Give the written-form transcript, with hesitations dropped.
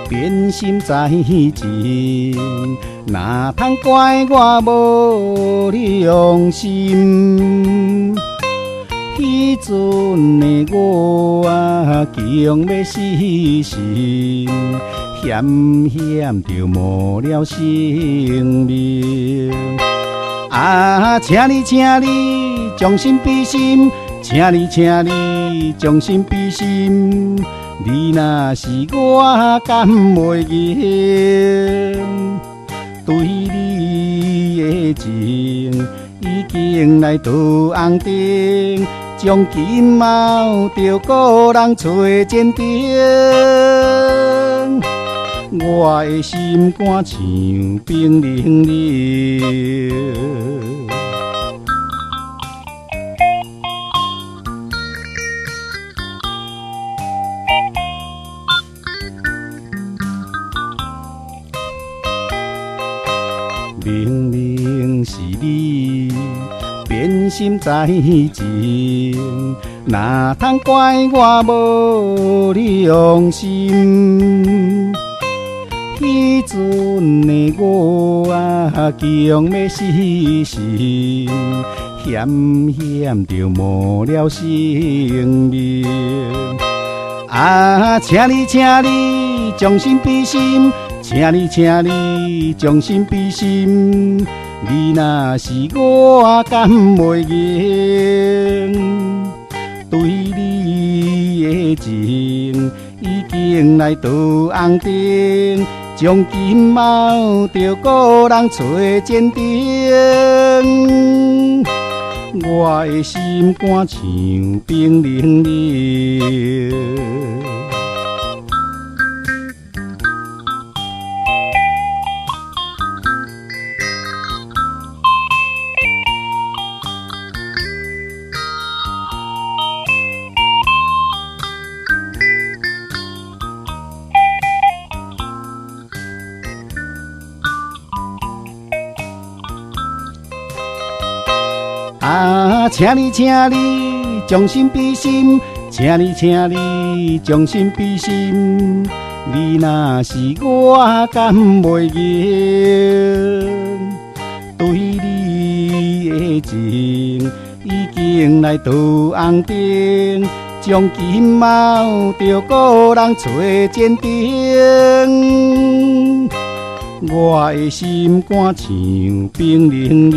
变心在前，哪通怪我无良心？迄阵的我竟要死心，险险就没了生命。请你将心比心，请你将心比心。你若是我，敢袂认？对你的情已经来到红灯，从今毛着个人找鉴定。我的心肝像冰冷冷。明明是你变心在前，哪通怪我无良心？迄阵的我竟要死心，险险就没了生命。请你将心比心，请你将心比心。你若是我，敢袂认？对你的情已经来到红灯，从今毛着个人找鉴定。我的心肝像冰冷冷。请你将心比心，请你将心比心。你若是我，敢袂认？对你的情已经来到红灯，从今毛着个人找鉴定。我的心肝像冰冷冷。